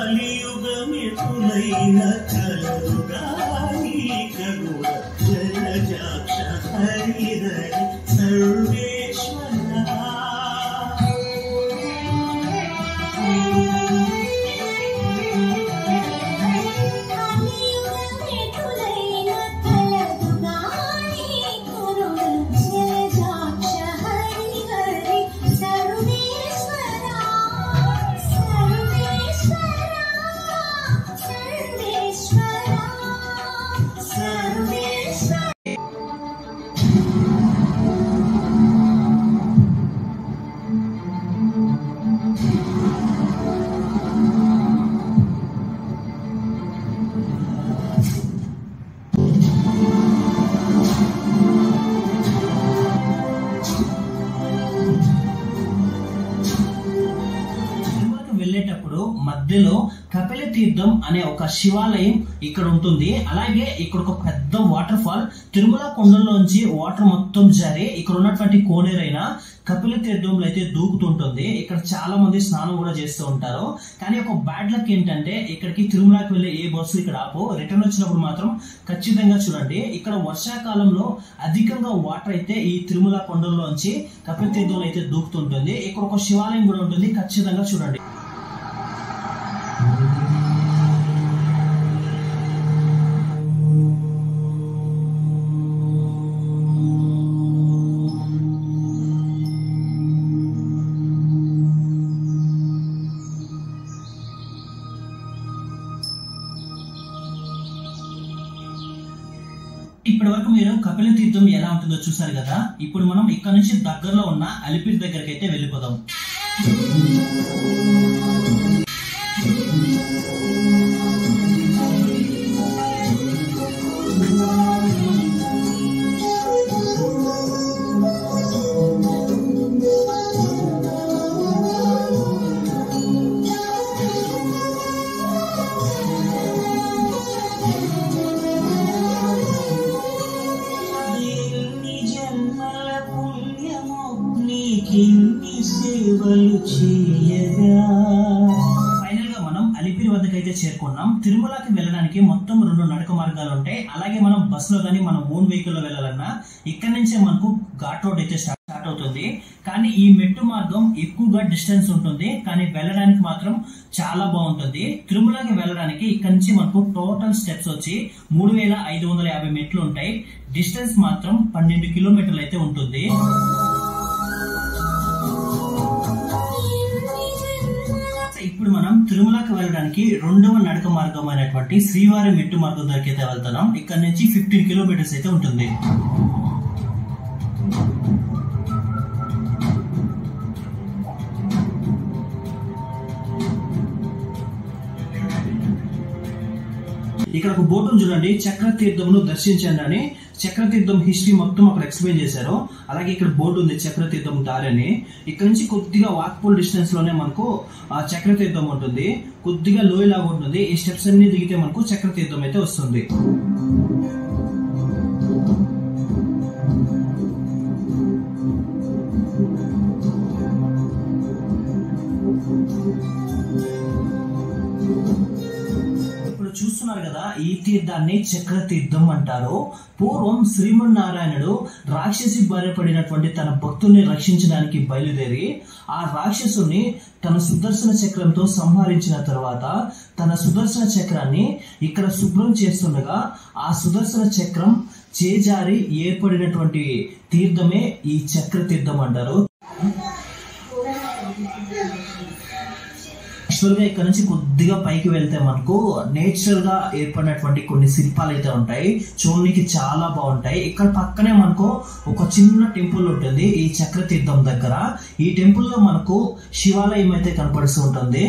కలియుగమితులైన కలుగాని కరుణ జలజాక్ష హరిహరి సర్వేశ్వర వెళ్ళేటప్పుడు మధ్యలో కపిల తీర్థం అనే ఒక శివాలయం ఇక్కడ ఉంటుంది. అలాగే ఇక్కడ ఒక పెద్ద వాటర్ ఫాల్, తిరుమల కొండల్లోంచి వాటర్ మొత్తం జారి ఇక్కడ ఉన్నటువంటి కోనేరైన కపిల తీర్థంలో అయితే దూకుతుంటుంది. ఇక్కడ చాలా మంది స్నానం కూడా చేస్తూ ఉంటారు. కానీ ఒక బ్యాడ్ లక్ ఏంటంటే ఇక్కడికి తిరుమలకి వెళ్ళే ఏ బస్సు ఇక్కడ ఆపో. రిటర్న్ వచ్చినప్పుడు మాత్రం ఖచ్చితంగా చూడండి, ఇక్కడ వర్షాకాలంలో అధికంగా వాటర్ అయితే ఈ తిరుమల కొండల్లోంచి కపిల తీర్థంలో అయితే దూకుతుంటుంది. ఇక్కడ ఒక శివాలయం కూడా ఉంటుంది, ఖచ్చితంగా చూడండి. ఇప్పటి వరకు మీరు కపిల తీర్థం ఎలా ఉంటుందో చూసారు కదా. ఇప్పుడు మనం ఇక్కడ నుంచి దగ్గరలో ఉన్న అలిపిరి దగ్గరికి అయితే వెళ్ళిపోదాం. ఫైనల్ గా మనం అలిపిరి వద్దకు అయితే చేరుకున్నాం. తిరుమలకి వెళ్ళడానికి మొత్తం 2 నడక మార్గాలు ఉంటాయి. అలాగే మనం బస్సులో కానీ మనం ఓన్ వెహికల్ లో వెళ్ళాలన్నా ఇక్కడ నుంచే మనకు ఘాట్ రోడ్ అయితే స్టార్ట్ అవుతుంది. కానీ ఈ మెట్టు మార్గం ఎక్కువగా డిస్టెన్స్ ఉంటుంది, కానీ వెళ్ళడానికి మాత్రం చాలా బాగుంటుంది. తిరుమలకి వెళ్ళడానికి ఇక్కడ నుంచి మనకు టోటల్ స్టెప్స్ వచ్చి 3550 మెట్లు ఉంటాయి. డిస్టెన్స్ మాత్రం 12 కిలోమీటర్లు అయితే ఉంటుంది. ఇప్పుడు మనం తిరుమలకి వెళ్ళడానికి 2వ నడక మార్గం అయినటువంటి శ్రీవారి మెట్టు మార్గం దగ్గరికి అయితే వెళ్తున్నాం. ఇక్కడ నుంచి 15 కిలోమీటర్స్ అయితే ఉంటుంది. ఇక్కడ ఒక బోర్డు చూడండి, చక్రతీర్థమును దర్శించండి అని. చక్రతీర్థం హిస్టరీ మొత్తం అక్కడ ఎక్స్ప్లెయిన్ చేశారు. అలాగే ఇక్కడ బోర్డు ఉంది చక్రతీర్థం దారని. ఇక్కడ నుంచి కొద్దిగా వాక్ఫుల్ డిస్టెన్స్ లోనే మనకు ఆ చక్రతీర్థం ఉంటుంది. కొద్దిగా లోయలాగా ఉంటుంది. ఈ స్టెప్స్ అన్ని దిగితే మనకు చక్రతీర్థం అయితే వస్తుంది. చూస్తున్నారు కదా, ఈ తీర్థాన్ని చక్రతీర్థం అంటారు. పూర్వం శ్రీమన్నారాయణుడు రాక్షసి బారిన పడినటువంటి తన భక్తుల్ని రక్షించడానికి బయలుదేరి ఆ రాక్షసుని తన సుదర్శన చక్రంతో సంహరించిన తర్వాత తన సుదర్శన చక్రాన్ని ఇక్కడ శుభ్రం చేస్తుండగా ఆ సుదర్శన చక్రం చేజారి ఏర్పడినటువంటి తీర్థమే ఈ చక్రతీర్థం అంటారు. యాక్చువల్ గా ఇక్కడ నుంచి కొద్దిగా పైకి వెళ్తే మనకు నేచురల్ గా ఏర్పడినటువంటి కొన్ని శిల్పాలు అయితే ఉంటాయి. చూడడానికి చాలా బాగుంటాయి. ఇక్కడ పక్కనే మనకు ఒక చిన్న టెంపుల్ ఉంటుంది ఈ చక్రతీర్థం దగ్గర. ఈ టెంపుల్ లో మనకు శివాలయం అయితే కనపడుతూ ఉంటుంది.